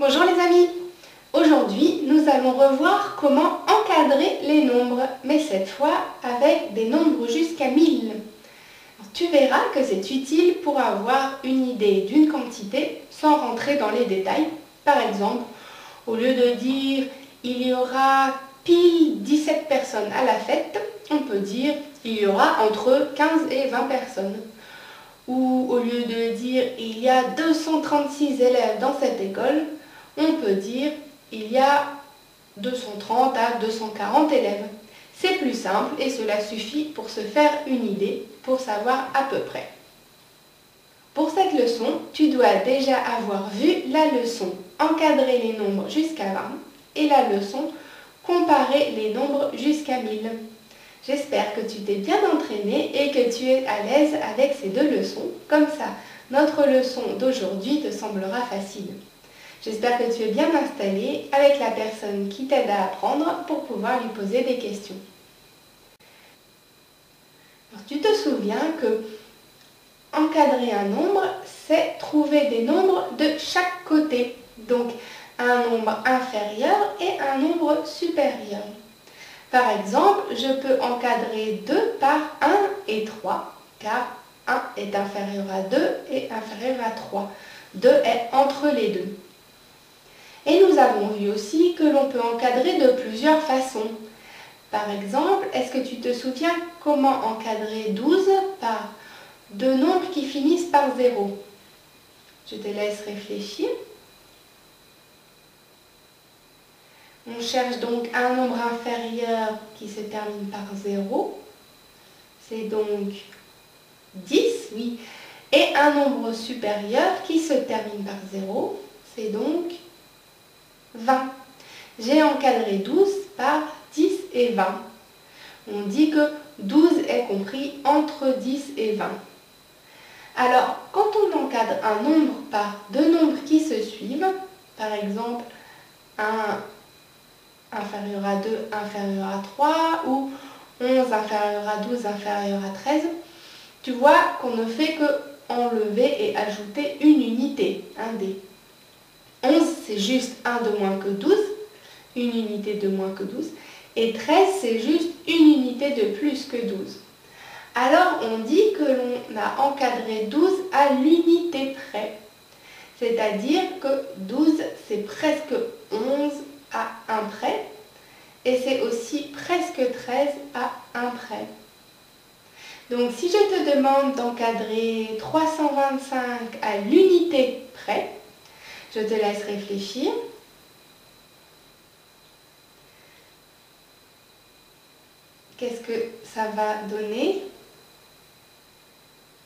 Bonjour les amis. Aujourd'hui, nous allons revoir comment encadrer les nombres, mais cette fois avec des nombres jusqu'à 1000. Tu verras que c'est utile pour avoir une idée d'une quantité sans rentrer dans les détails. Par exemple, au lieu de dire « il y aura pile 17 personnes à la fête », on peut dire « il y aura entre 15 et 20 personnes ». Ou au lieu de dire « il y a 236 élèves dans cette école », on peut dire « il y a 230 à 240 élèves ». C'est plus simple et cela suffit pour se faire une idée, pour savoir à peu près. Pour cette leçon, tu dois déjà avoir vu la leçon « Encadrer les nombres jusqu'à 20 » et la leçon « Comparer les nombres jusqu'à 1000 ». J'espère que tu t'es bien entraîné et que tu es à l'aise avec ces deux leçons. Comme ça, notre leçon d'aujourd'hui te semblera facile. J'espère que tu es bien installé avec la personne qui t'aide à apprendre pour pouvoir lui poser des questions. Alors, tu te souviens que encadrer un nombre, c'est trouver des nombres de chaque côté. Donc, un nombre inférieur et un nombre supérieur. Par exemple, je peux encadrer 2 par 1 et 3, car 1 est inférieur à 2 et inférieur à 3. 2 est entre les deux. Et nous avons vu aussi que l'on peut encadrer de plusieurs façons. Par exemple, est-ce que tu te souviens comment encadrer 12 par deux nombres qui finissent par 0? Je te laisse réfléchir. On cherche donc un nombre inférieur qui se termine par 0. C'est donc 10, oui. Et un nombre supérieur qui se termine par 0. C'est donc 20. J'ai encadré 12 par 10 et 20. On dit que 12 est compris entre 10 et 20. Alors, quand on encadre un nombre par deux nombres qui se suivent, par exemple 1 inférieur à 2 inférieur à 3 ou 11 inférieur à 12 inférieur à 13, tu vois qu'on ne fait que enlever et ajouter une unité, un dé. 11 c'est juste 1 de moins que 12, une unité de moins que 12, et 13 c'est juste une unité de plus que 12. Alors on dit que l'on a encadré 12 à l'unité près, c'est-à-dire que 12 c'est presque 11 à 1 près, et c'est aussi presque 13 à 1 près. Donc si je te demande d'encadrer 325 à l'unité près, je te laisse réfléchir. Qu'est-ce que ça va donner?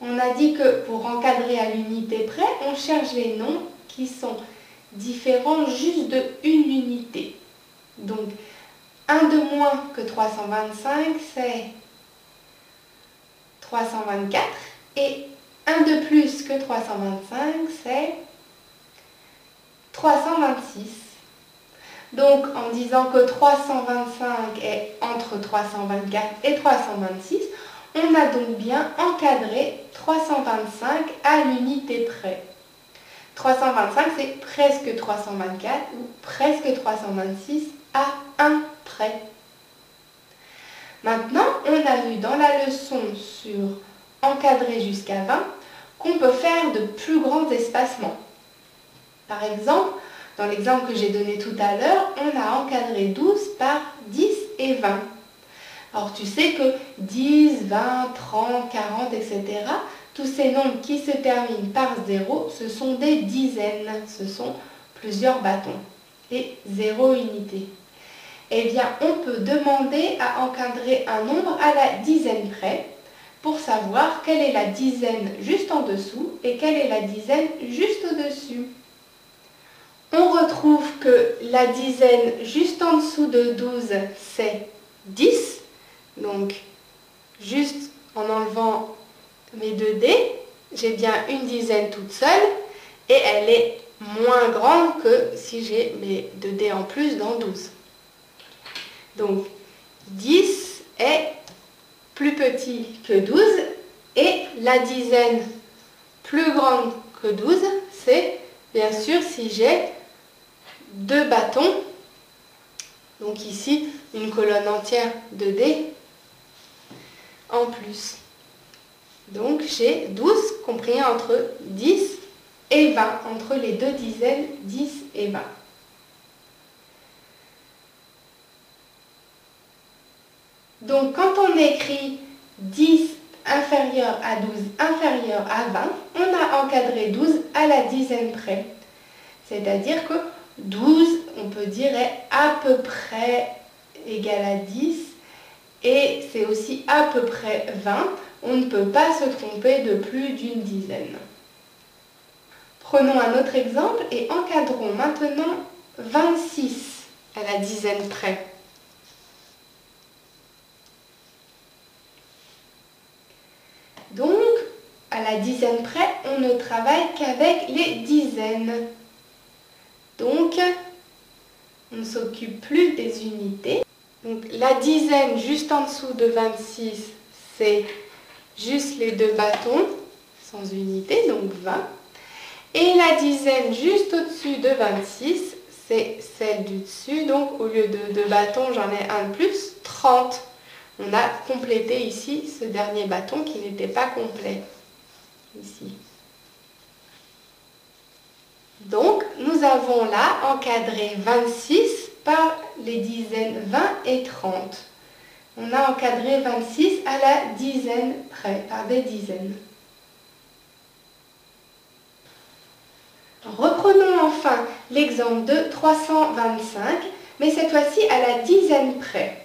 On a dit que pour encadrer à l'unité près, on cherche les nombres qui sont différents juste de une unité. Donc, 1 de moins que 325, c'est 324. Et 1 de plus que 325, c'est 326. Donc, en disant que 325 est entre 324 et 326, on a donc bien encadré 325 à l'unité près. 325, c'est presque 324 ou presque 326 à 1 près. Maintenant, on a vu dans la leçon sur encadrer jusqu'à 20 qu'on peut faire de plus grands espacements. Par exemple, dans l'exemple que j'ai donné tout à l'heure, on a encadré 12 par 10 et 20. Alors tu sais que 10, 20, 30, 40, etc., tous ces nombres qui se terminent par 0, ce sont des dizaines, ce sont plusieurs bâtons et 0 unité. Eh bien, on peut demander à encadrer un nombre à la dizaine près pour savoir quelle est la dizaine juste en dessous et quelle est la dizaine juste au-dessus. On retrouve que la dizaine juste en dessous de 12, c'est 10. Donc, juste en enlevant mes 2 dés, j'ai bien une dizaine toute seule et elle est moins grande que si j'ai mes 2 dés en plus dans 12. Donc, 10 est plus petit que 12 et la dizaine plus grande que 12, c'est bien sûr si j'ai 2 bâtons. Donc ici, une colonne entière de dés en plus. Donc j'ai 12 compris entre 10 et 20, entre les deux dizaines 10 et 20. Donc quand on écrit 10 inférieur à 12 inférieur à 20, on a encadré 12 à la dizaine près. C'est-à-dire que 12, on peut dire, est à peu près égal à 10 et c'est aussi à peu près 20. On ne peut pas se tromper de plus d'une dizaine. Prenons un autre exemple et encadrons maintenant 26 à la dizaine près. Donc, à la dizaine près, on ne travaille qu'avec les dizaines. Donc, on ne s'occupe plus des unités. Donc, la dizaine juste en dessous de 26, c'est juste les 2 bâtons, sans unité, donc 20. Et la dizaine juste au-dessus de 26, c'est celle du dessus. Donc, au lieu de 2 bâtons, j'en ai un de plus, 30. On a complété ici ce dernier bâton qui n'était pas complet. Ici. Donc, nous avons là encadré 26 par les dizaines 20 et 30. On a encadré 26 à la dizaine près, par des dizaines. Reprenons enfin l'exemple de 325, mais cette fois-ci à la dizaine près.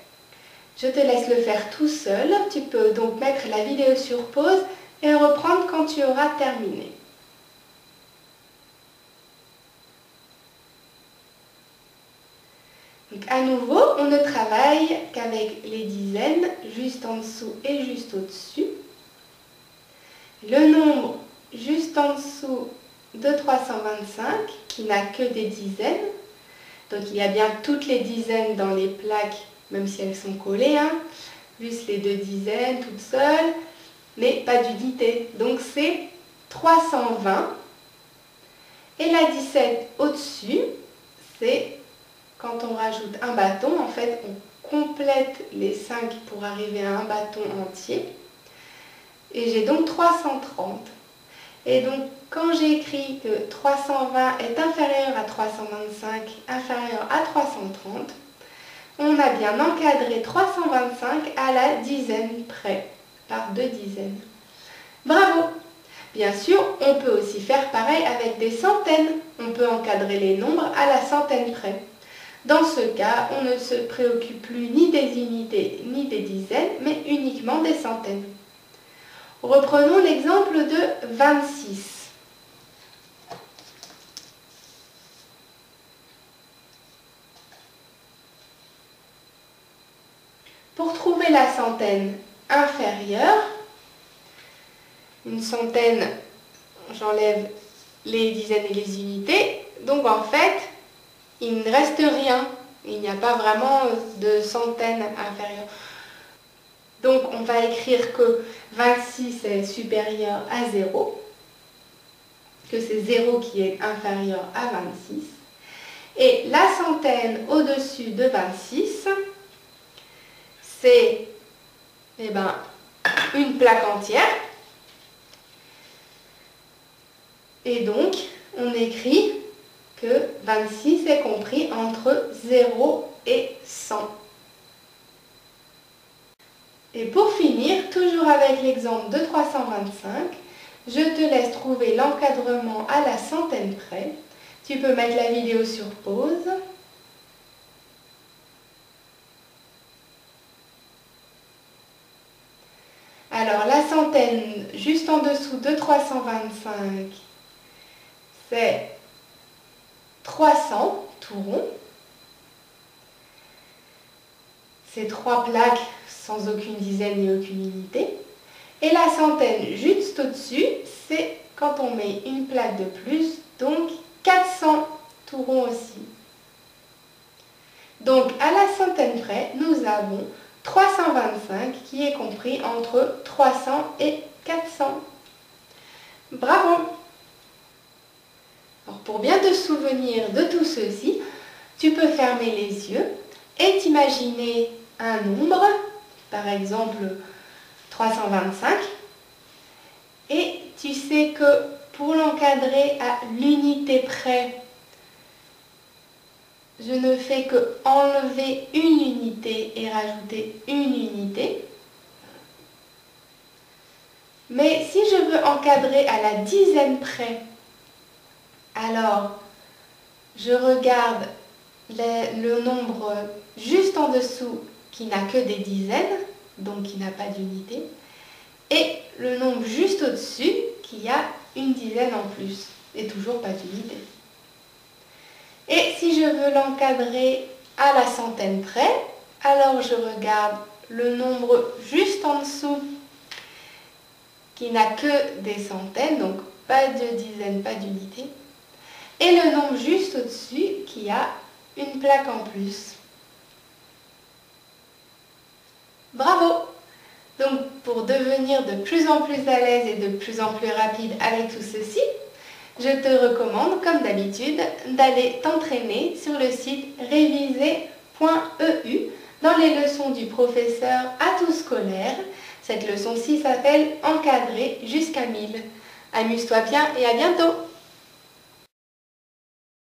Je te laisse le faire tout seul. Tu peux donc mettre la vidéo sur pause et reprendre quand tu auras terminé. Donc à nouveau, on ne travaille qu'avec les dizaines, juste en dessous et juste au-dessus. Le nombre juste en dessous de 325, qui n'a que des dizaines. Donc il y a bien toutes les dizaines dans les plaques, même si elles sont collées, plus les 2 dizaines toutes seules, mais pas d'unité. Donc c'est 320. Et la 17 au-dessus, c'est quand on rajoute un bâton, en fait on complète les 5 pour arriver à un bâton entier. Et j'ai donc 330. Et donc quand j'écris que 320 est inférieur à 325, inférieur à 330, on a bien encadré 325 à la dizaine près, par 2 dizaines. Bravo! Bien sûr, on peut aussi faire pareil avec des centaines. On peut encadrer les nombres à la centaine près. Dans ce cas, on ne se préoccupe plus ni des unités ni des dizaines, mais uniquement des centaines. Reprenons l'exemple de 26. Pour trouver la centaine inférieure, une centaine, j'enlève les dizaines et les unités, donc en fait, il ne reste rien. Il n'y a pas vraiment de centaine inférieure. Donc on va écrire que 26 est supérieur à 0, que c'est 0 qui est inférieur à 26. Et la centaine au-dessus de 26, c'est une plaque entière. Et donc, on écrit que 26 est compris entre 0 et 100. Et pour finir, toujours avec l'exemple de 325, je te laisse trouver l'encadrement à la centaine près. Tu peux mettre la vidéo sur pause. Alors, la centaine juste en dessous de 325, c'est 300 tout rond. C'est 3 plaques sans aucune dizaine ni aucune unité. Et la centaine juste au-dessus, c'est quand on met une plaque de plus, donc 400 tout rond aussi. Donc à la centaine près, nous avons 325 qui est compris entre 300 et 400. Bravo! Alors pour bien te souvenir de tout ceci, tu peux fermer les yeux et t'imaginer un nombre, par exemple 325, et tu sais que pour l'encadrer à l'unité près, je ne fais que enlever une unité et rajouter une unité. Mais si je veux encadrer à la dizaine près, alors je regarde le nombre juste en dessous qui n'a que des dizaines, donc qui n'a pas d'unité, et le nombre juste au-dessus qui a une dizaine en plus, et toujours pas d'unité. Et si je veux l'encadrer à la centaine près, alors je regarde le nombre juste en dessous qui n'a que des centaines, donc pas de dizaines, pas d'unité, et le nombre juste au-dessus qui a une plaque en plus. Bravo! Donc pour devenir de plus en plus à l'aise et de plus en plus rapide avec tout ceci, je te recommande, comme d'habitude, d'aller t'entraîner sur le site réviser.eu dans les leçons du professeur Atout Scolaire. Cette leçon-ci s'appelle Encadrer jusqu'à 1000. Amuse-toi bien et à bientôt!